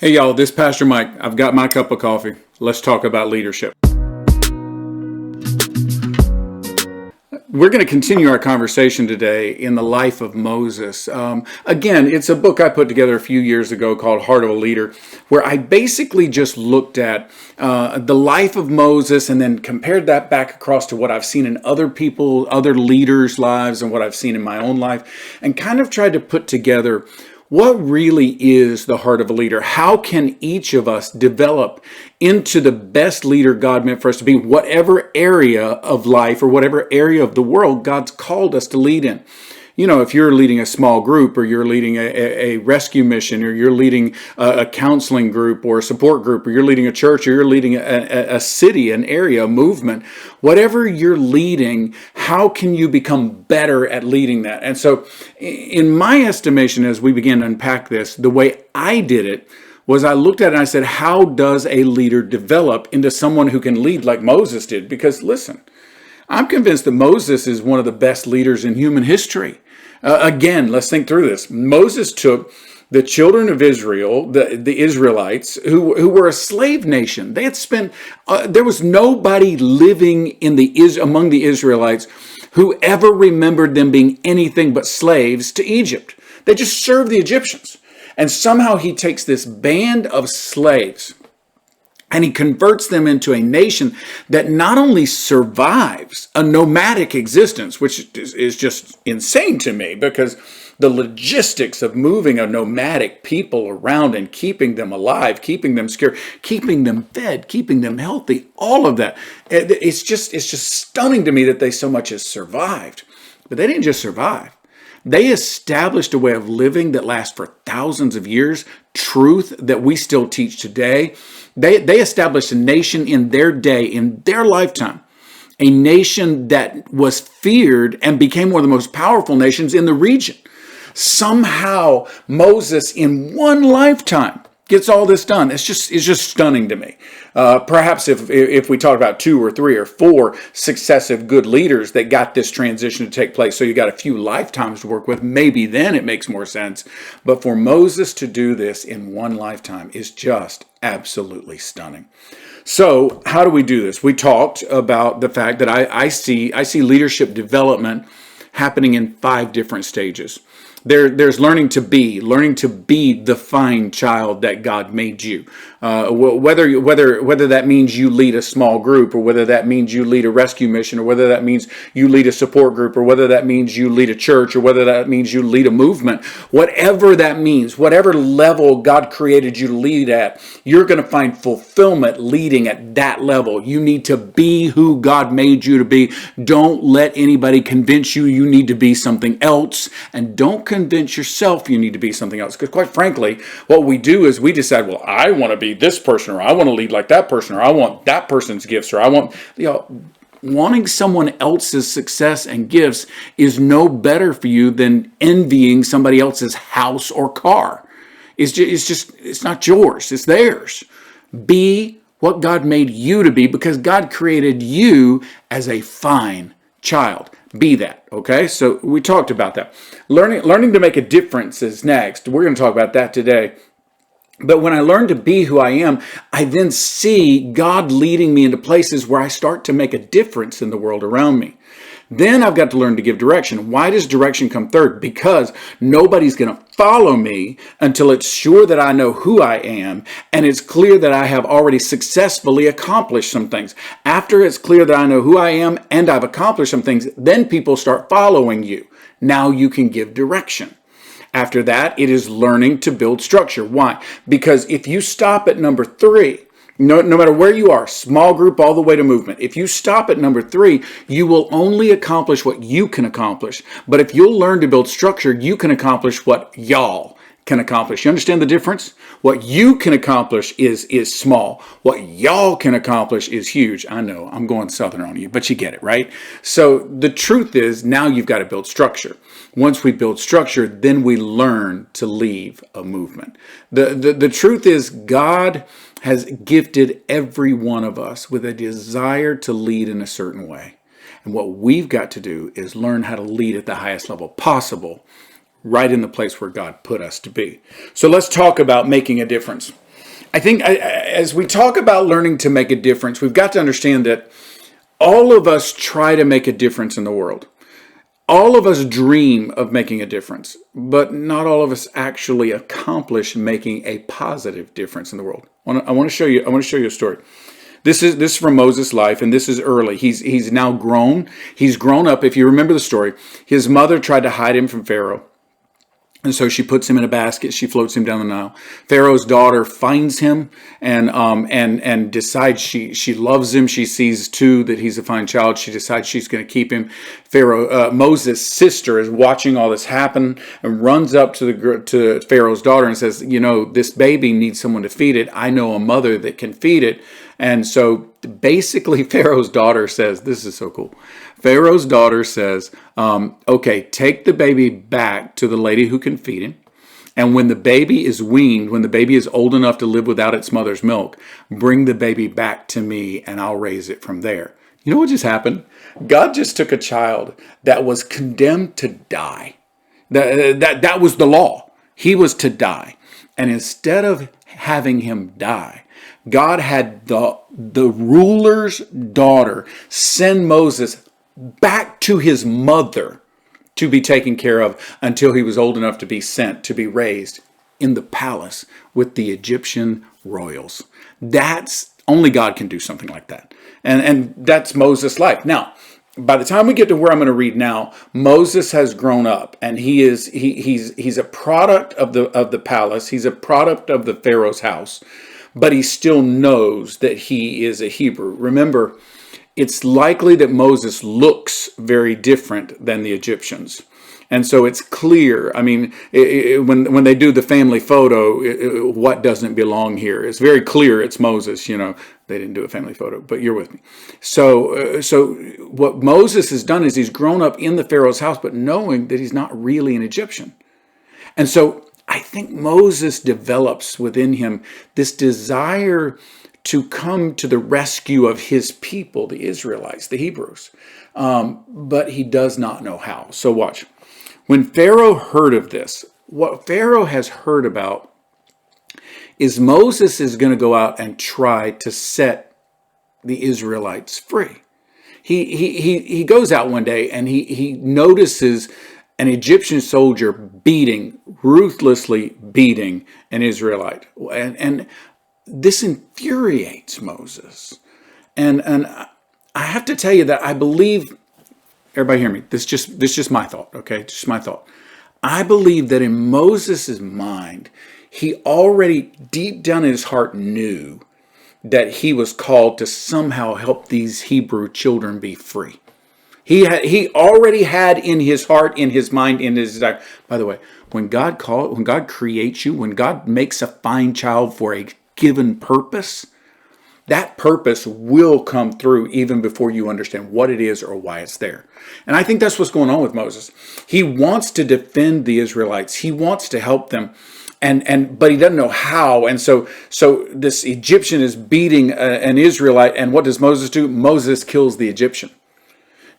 Hey y'all, this is Pastor Mike. I've got my cup of coffee. Let's talk about leadership. We're going to continue our conversation today in the life of Moses. Again, it's a book I put together a few years ago called Heart of a Leader, where I basically just looked at the life of Moses and then compared that back across to what I've seen in other people, other leaders' lives, and what I've seen in my own life, and kind of tried to put together what really is the heart of a leader? How can each of us develop into the best leader God meant for us to be, whatever area of life or whatever area of the world God's called us to lead in? You know, if you're leading a small group or you're leading a rescue mission or you're leading a counseling group or a support group or you're leading a church or you're leading a city, an area, a movement, whatever you're leading, how can you become better at leading that? And so in my estimation, as we began to unpack this, the way I did it was I looked at it and I said, how does a leader develop into someone who can lead like Moses did? Because listen, I'm convinced that Moses is one of the best leaders in human history. Again, let's think through this. Moses took the children of Israel, the Israelites, who were a slave nation. They had spent, there was nobody living among the Israelites who ever remembered them being anything but slaves to Egypt. They just served the Egyptians. And somehow he takes this band of slaves and he converts them into a nation that not only survives a nomadic existence, which is just insane to me, because the logistics of moving a nomadic people around and keeping them alive, keeping them secure, keeping them fed, keeping them healthy, all of that, it's just stunning to me that they so much as survived. But they didn't just survive. They established a way of living that lasts for thousands of years, truth that we still teach today. They established a nation in their day, in their lifetime, a nation that was feared and became one of the most powerful nations in the region. Somehow Moses in one lifetime gets all this done. It's just stunning to me. Perhaps if we talk about 2 or 3 or 4 successive good leaders that got this transition to take place, so you got a few lifetimes to work with, maybe then it makes more sense. But for Moses to do this in one lifetime is just absolutely stunning. So how do we do this? We talked about the fact that I see leadership development happening in 5 different stages. There's learning to be the fine child that God made you. Whether that means you lead a small group, or whether that means you lead a rescue mission, or whether that means you lead a support group, or whether that means you lead a church, or whether that means you lead a movement, whatever that means, whatever level God created you to lead at, you're going to find fulfillment leading at that level. You need to be who God made you to be. Don't let anybody convince you need to be something else, and don't convince yourself you need to be something else. Because quite frankly, what we do is we decide, well, I want to be this person, or I want to lead like that person, or I want that person's gifts, or I want, wanting someone else's success and gifts is no better for you than envying somebody else's house or car. It's not yours, it's theirs. Be what God made you to be, because God created you as a fine child. Be that, okay? So we talked about that. Learning to make a difference is next. We're going to talk about that today. But when I learn to be who I am, I then see God leading me into places where I start to make a difference in the world around me. Then I've got to learn to give direction. Why does direction come third? Because nobody's going to follow me until it's sure that I know who I am and it's clear that I have already successfully accomplished some things. After it's clear that I know who I am and I've accomplished some things, then people start following you. Now you can give direction. After that, it is learning to build structure. Why? Because if you stop at number 3, no matter where you are, small group all the way to movement, if you stop at number 3, you will only accomplish what you can accomplish. But if you'll learn to build structure, you can accomplish what y'all can accomplish. You understand the difference? What you can accomplish is small. What y'all can accomplish is huge. I know, I'm going Southern on you, but you get it, right? So the truth is, now you've got to build structure. Once we build structure, then we learn to leave a movement. The truth is, God has gifted every one of us with a desire to lead in a certain way. And what we've got to do is learn how to lead at the highest level possible, right in the place where God put us to be. So let's talk about making a difference. I think as we talk about learning to make a difference, we've got to understand that all of us try to make a difference in the world. All of us dream of making a difference, but not all of us actually accomplish making a positive difference in the world. I want to show you. I want to show you a story. This is from Moses' life, and this is early. He's now grown. He's grown up. If you remember the story, his mother tried to hide him from Pharaoh. And so she puts him in a basket. She floats him down the Nile. Pharaoh's daughter finds him and decides she loves him. She sees too that he's a fine child. She decides she's going to keep him. Moses' sister is watching all this happen and runs up to Pharaoh's daughter and says, this baby needs someone to feed it. I know a mother that can feed it. And so basically Pharaoh's daughter says, this is so cool. Pharaoh's daughter says, okay, take the baby back to the lady who can feed him. And when the baby is weaned, when the baby is old enough to live without its mother's milk, bring the baby back to me and I'll raise it from there. You know what just happened? God just took a child that was condemned to die. That was the law. He was to die. And instead of having him die, God had the ruler's daughter send Moses back to his mother to be taken care of until he was old enough to be sent to be raised in the palace with the Egyptian royals. That's only God can do something like that. And that's Moses' life. Now, by the time we get to where I'm going to read now, Moses has grown up and he's a product of the palace. He's a product of the Pharaoh's house, but he still knows that he is a Hebrew. Remember, it's likely that Moses looks very different than the Egyptians. And so it's clear, I mean, when they do the family photo, what doesn't belong here? It's very clear it's Moses, They didn't do a family photo, but you're with me. So what Moses has done is he's grown up in the Pharaoh's house, but knowing that he's not really an Egyptian. And so I think Moses develops within him this desire to come to the rescue of his people, the Israelites, the Hebrews. But he does not know how. So watch. When Pharaoh heard of this, what Pharaoh has heard about is Moses is going to go out and try to set the Israelites free. He goes out one day and he notices an Egyptian soldier ruthlessly beating an Israelite. And this infuriates Moses. And I have to tell you that I believe, everybody hear me, this is just my thought, okay? Just my thought. I believe that in Moses' mind, he already deep down in his heart knew that he was called to somehow help these Hebrew children be free. He already had in his heart, in his mind, in his desire. By the way, when God creates you, when God makes a fine child for a given purpose, that purpose will come through even before you understand what it is or why it's there. And I think that's what's going on with Moses. He wants to defend the Israelites. He wants to help them. But he doesn't know how. And so this Egyptian is beating an Israelite. And what does Moses do? Moses kills the Egyptian.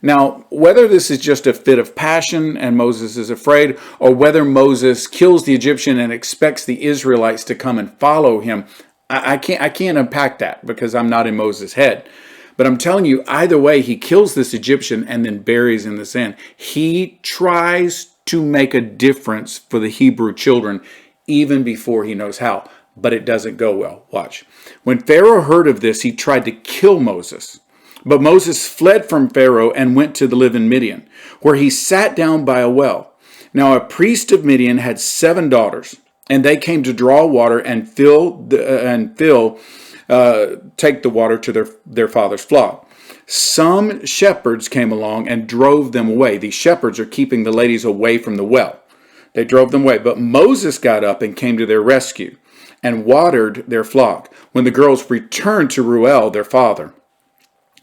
Now, whether this is just a fit of passion and Moses is afraid, or whether Moses kills the Egyptian and expects the Israelites to come and follow him, I can't unpack that because I'm not in Moses' head. But I'm telling you, either way, he kills this Egyptian and then buries in the sand. He tries to make a difference for the Hebrew children even before he knows how, but it doesn't go well. Watch. When Pharaoh heard of this, he tried to kill Moses. But Moses fled from Pharaoh and went to live in Midian, where he sat down by a well. Now a priest of Midian had 7 daughters, and they came to draw water and take the water to their father's flock. Some shepherds came along and drove them away. These shepherds are keeping the ladies away from the well. They drove them away. But Moses got up and came to their rescue and watered their flock. When the girls returned to Reuel, their father,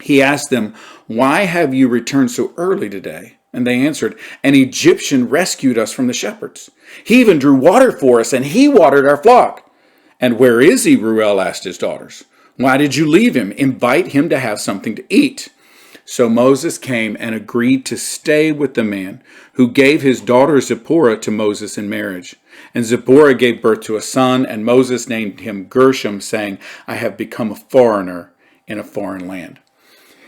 he asked them, "Why have you returned so early today?" And they answered, "An Egyptian rescued us from the shepherds. He even drew water for us, and he watered our flock." "And where is he?" Reuel asked his daughters. "Why did you leave him? Invite him to have something to eat." So Moses came and agreed to stay with the man, who gave his daughter Zipporah to Moses in marriage. And Zipporah gave birth to a son, and Moses named him Gershom, saying, I have become a foreigner in a foreign land.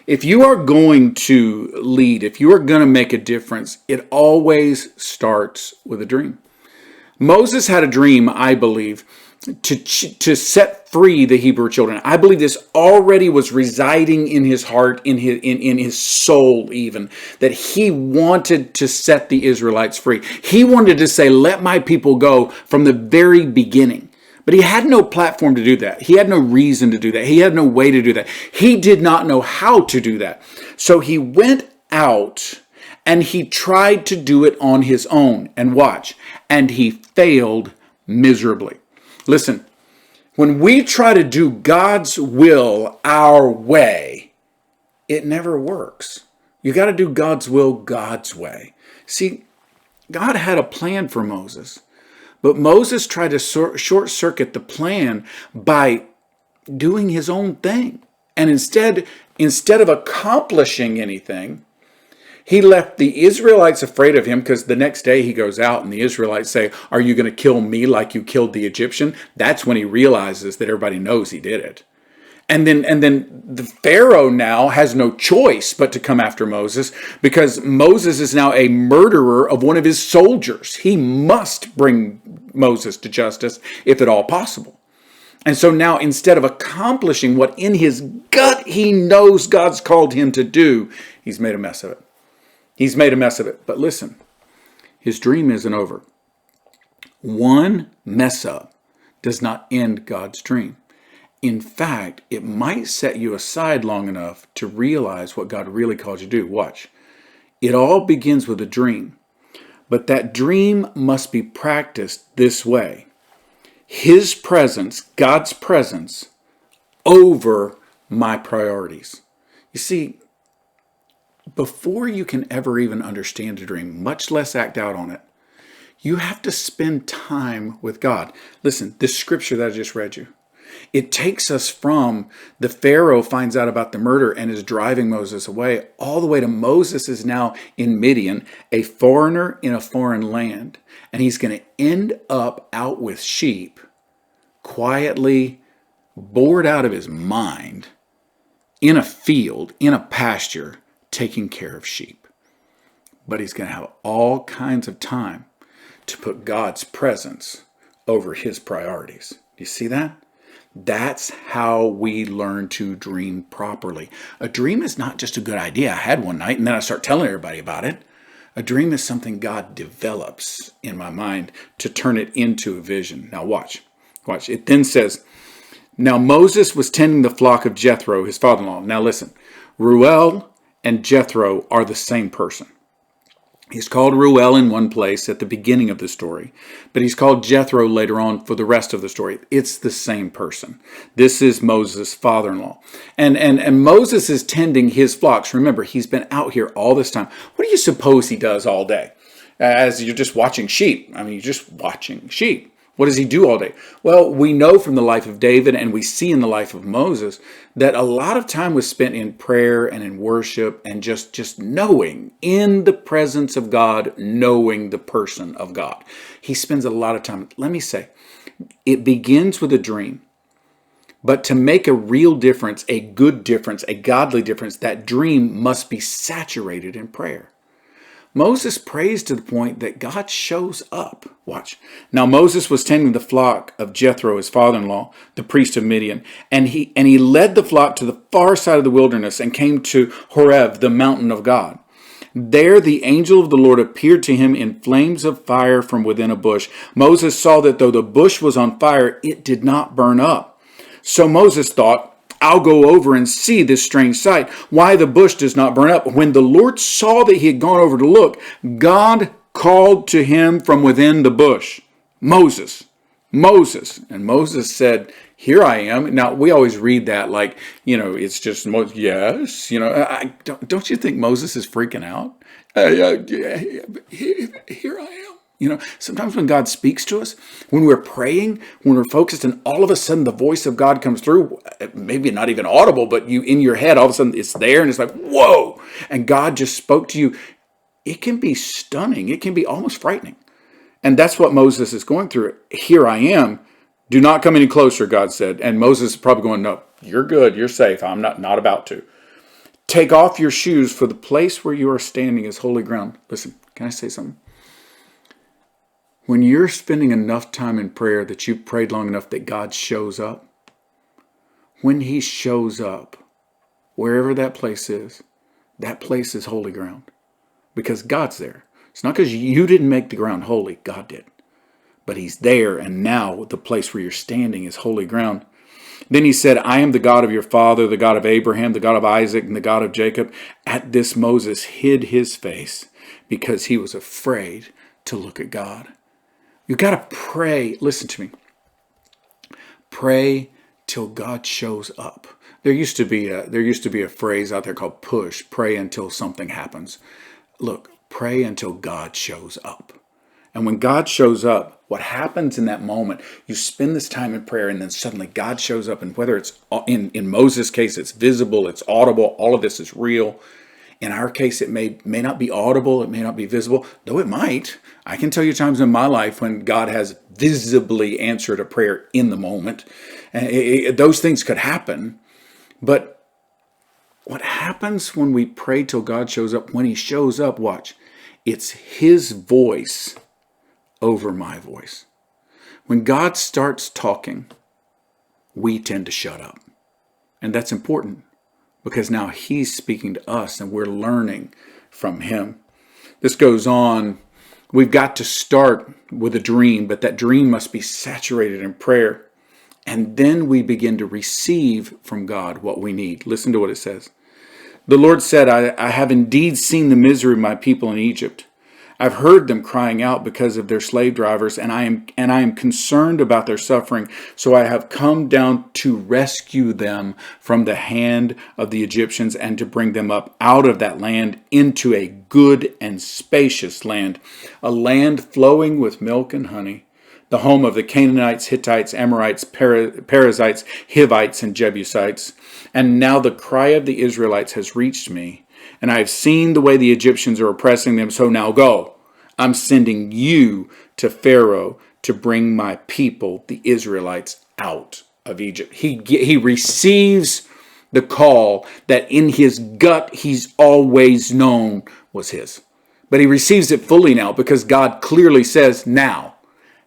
If you are going to lead, if you are going to make a difference, it always starts with a dream. Moses had a dream, I believe, to set free the Hebrew children. I believe this already was residing in his heart, in his soul even, that he wanted to set the Israelites free. He wanted to say, let my people go from the very beginning. But he had no platform to do that. He had no reason to do that. He had no way to do that. He did not know how to do that. So he went out and he tried to do it on his own. And watch, and he failed miserably. Listen, when we try to do God's will our way, it never works. You got to do God's will God's way. See, God had a plan for Moses, but Moses tried to short circuit the plan by doing his own thing. And instead of accomplishing anything, he left the Israelites afraid of him, because the next day he goes out and the Israelites say, are you going to kill me like you killed the Egyptian? That's when he realizes that everybody knows he did it. And then the Pharaoh now has no choice but to come after Moses, because Moses is now a murderer of one of his soldiers. He must bring Moses to justice if at all possible. And so now, instead of accomplishing what in his gut he knows God's called him to do, he's made a mess of it. He's made a mess of it. But listen, his dream isn't over. One mess up does not end God's dream. In fact, it might set you aside long enough to realize what God really called you to do. Watch. It all begins with a dream, but that dream must be practiced this way. His presence, God's presence, over my priorities. You see, before you can ever even understand a dream, much less act out on it, you have to spend time with God. Listen, this scripture that I just read you, it takes us from the Pharaoh finds out about the murder and is driving Moses away, all the way to Moses is now in Midian, a foreigner in a foreign land. And he's going to end up out with sheep, quietly bored out of his mind, in a field, in a pasture, taking care of sheep. But he's going to have all kinds of time to put God's presence over his priorities. Do you see that? That's how we learn to dream properly. A dream is not just a good idea I had one night and then I start telling everybody about it. A dream is something God develops in my mind to turn it into a vision. Now watch. It then says, now Moses was tending the flock of Jethro, his father-in-law. Now listen, Reuel and Jethro are the same person. He's called Reuel in one place at the beginning of the story, but he's called Jethro later on for the rest of the story. It's the same person. This is Moses' father-in-law. And Moses is tending his flocks. Remember, he's been out here all this time. What do you suppose he does all day? As you're just watching sheep. I mean, you're just watching sheep. What does he do all day? Well, we know from the life of David, and we see in the life of Moses, that a lot of time was spent in prayer and in worship and just knowing, in the presence of God, knowing the person of God. He spends a lot of time. Let me say, it begins with a dream. But to make a real difference, a good difference, a godly difference, that dream must be saturated in prayer. Moses prays to the point that God shows up. Watch. Now Moses was tending the flock of Jethro, his father-in-law, the priest of Midian, and he led the flock to the far side of the wilderness and came to Horeb, the mountain of God. There the angel of the Lord appeared to him in flames of fire from within a bush. Moses saw that though the bush was on fire, it did not burn up. So Moses thought, I'll go over and see this strange sight, why the bush does not burn up. When the Lord saw that he had gone over to look, God called to him from within the bush, Moses, Moses. And Moses said, here I am. Now, we always read that like, it's just, yes, don't you think Moses is freaking out? Here I am. Sometimes when God speaks to us, when we're praying, when we're focused, and all of a sudden the voice of God comes through, maybe not even audible, but you in your head, all of a sudden it's there and it's like, whoa. And God just spoke to you. It can be stunning. It can be almost frightening. And that's what Moses is going through. Here I am. Do not come any closer, God said. And Moses is probably going, no, you're good. You're safe. I'm not about to. Take off your shoes, for the place where you are standing is holy ground. Listen, can I say something? When you're spending enough time in prayer that you've prayed long enough that God shows up, when he shows up, wherever that place is holy ground. Because God's there. It's not because you didn't make the ground holy. God did. But he's there, and now the place where you're standing is holy ground. Then he said, I am the God of your father, the God of Abraham, the God of Isaac, and the God of Jacob. At this Moses hid his face because he was afraid to look at God. You got to pray. Listen to me. Pray till God shows up. There used to be a phrase out there called push. Pray until something happens. Look, pray until God shows up. And when God shows up, what happens in that moment, you spend this time in prayer and then suddenly God shows up. And whether it's in Moses' case, it's visible, it's audible, all of this is real. In our case, it may not be audible, it may not be visible, though it might. I can tell you times in my life when God has visibly answered a prayer in the moment. And those things could happen. But what happens when we pray till God shows up? When he shows up, watch. It's his voice over my voice. When God starts talking, we tend to shut up. And that's important because now he's speaking to us and we're learning from him. This goes on. We've got to start with a dream, but that dream must be saturated in prayer. And then we begin to receive from God what we need. Listen to what it says. The Lord said, I have indeed seen the misery of my people in Egypt. I've heard them crying out because of their slave drivers, and I am concerned about their suffering. So I have come down to rescue them from the hand of the Egyptians and to bring them up out of that land into a good and spacious land, a land flowing with milk and honey, the home of the Canaanites, Hittites, Amorites, Perizzites, Hivites, and Jebusites. And now the cry of the Israelites has reached me, and I have seen the way the Egyptians are oppressing them. So now go. I'm sending you to Pharaoh to bring my people, the Israelites, out of Egypt. He receives the call that in his gut he's always known was his. But he receives it fully now because God clearly says, now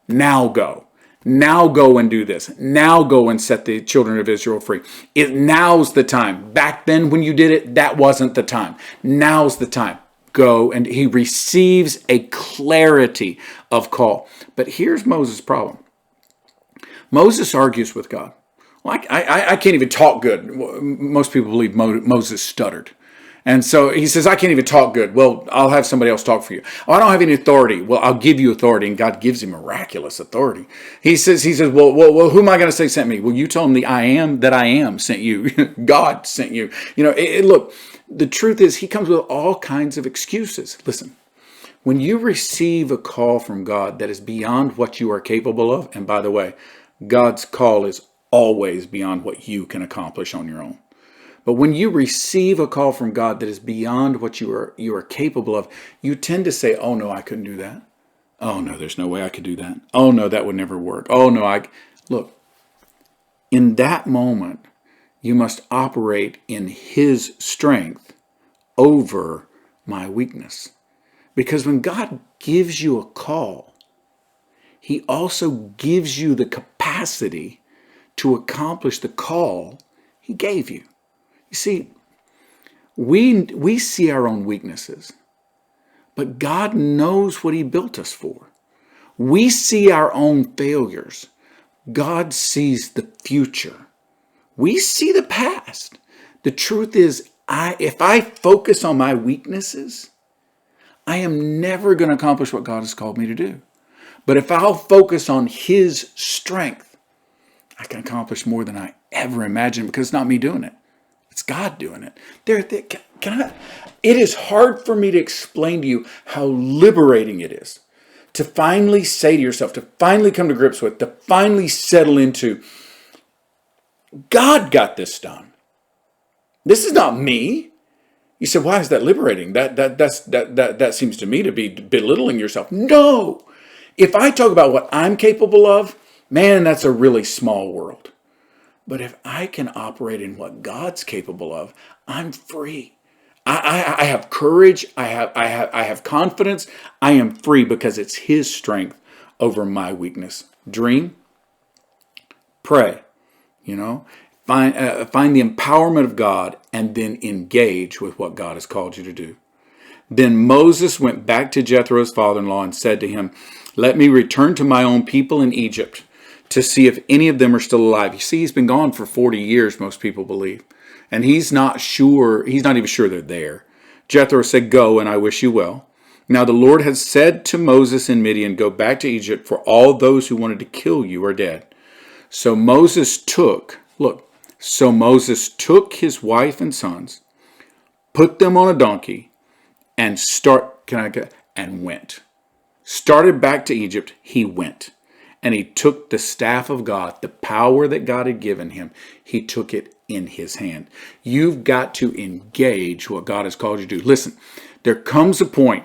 go. Now go and do this. Now go and set the children of Israel free. Now's the time. Back then when you did it, that wasn't the time. Now's the time. Go. And he receives a clarity of call. But here's Moses' problem. Moses argues with God. Well, I can't even talk good. Most people believe Moses stuttered. And so he says, I can't even talk good. Well, I'll have somebody else talk for you. Oh, I don't have any authority. Well, I'll give you authority. And God gives him miraculous authority. He says, well, who am I going to say sent me? Well, you tell him the I am that I am sent you. God sent you. Look, the truth is he comes with all kinds of excuses. Listen, when you receive a call from God that is beyond what you are capable of, and by the way, God's call is always beyond what you can accomplish on your own. But when you receive a call from God that is beyond what you are capable of, you tend to say, oh no, I couldn't do that. Oh no, there's no way I could do that. Oh no, that would never work. Oh no, look, in that moment, you must operate in his strength over my weakness. Because when God gives you a call, he also gives you the capacity to accomplish the call he gave you. You see, we see our own weaknesses, but God knows what he built us for. We see our own failures. God sees the future. We see the past. The truth is, if I focus on my weaknesses, I am never going to accomplish what God has called me to do. But if I'll focus on his strength, I can accomplish more than I ever imagined because it's not me doing it. It's God doing it. It is hard for me to explain to you how liberating it is to finally say to yourself, to finally come to grips with, to finally settle into, God got this done. This is not me. You said, why is that liberating? That seems to me to be belittling yourself. No. If I talk about what I'm capable of, man, that's a really small world. But if I can operate in what God's capable of, I'm free. I have courage. I have confidence. I am free because it's His strength over my weakness. Dream, pray, you know, find the empowerment of God, and then engage with what God has called you to do. Then Moses went back to Jethro's father-in-law and said to him, let me return to my own people in Egypt to see if any of them are still alive. You see, he's been gone for 40 years, most people believe. And he's not even sure they're there. Jethro said, go, and I wish you well. Now the Lord had said to Moses in Midian, go back to Egypt, for all those who wanted to kill you are dead. So Moses took his wife and sons, put them on a donkey, and went. Started back to Egypt, he went. And he took the staff of God, the power that God had given him, he took it in his hand. You've got to engage what God has called you to do. Listen, there comes a point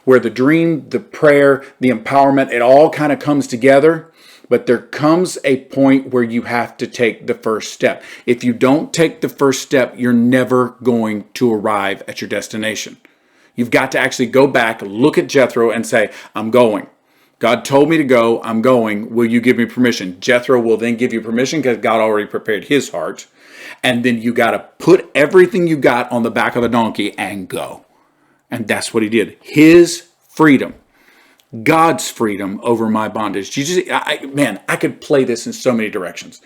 where the dream, the prayer, the empowerment, it all kind of comes together. But there comes a point where you have to take the first step. If you don't take the first step, you're never going to arrive at your destination. You've got to actually go back, look at Jethro and say, I'm going. God told me to go. I'm going. Will you give me permission? Jethro will then give you permission because God already prepared his heart. And then you got to put everything you got on the back of a donkey and go. And that's what he did. His freedom. God's freedom over my bondage. I could play this in so many directions.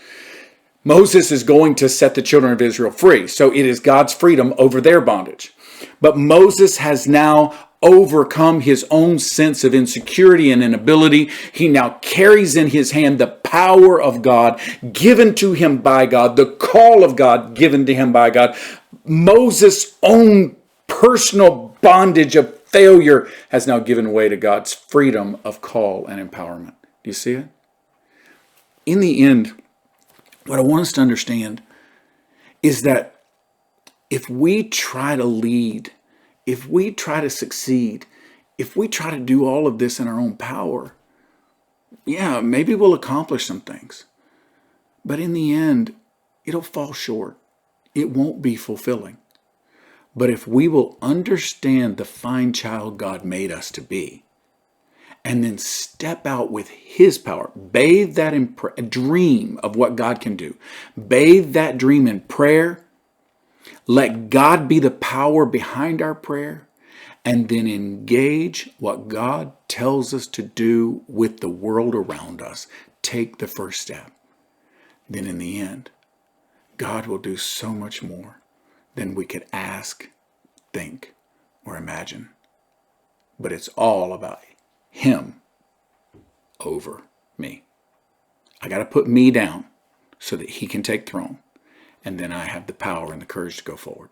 Moses is going to set the children of Israel free. So it is God's freedom over their bondage. But Moses has now overcome his own sense of insecurity and inability. He now carries in his hand the power of God given to him by God, the call of God given to him by God. Moses' own personal bondage of failure has now given way to God's freedom of call and empowerment. Do you see it? In the end, what I want us to understand is that if we try to lead, if we try to succeed, if we try to do all of this in our own power, yeah, maybe we'll accomplish some things. But in the end, it'll fall short. It won't be fulfilling. But if we will understand the fine child God made us to be, and then step out with his power, bathe that in dream of what God can do, bathe that dream in prayer, let God be the power behind our prayer, and then engage what God tells us to do with the world around us. Take the first step. Then in the end, God will do so much more than we could ask, think, or imagine. But it's all about him over me. I got to put me down so that he can take throne. And then I have the power and the courage to go forward.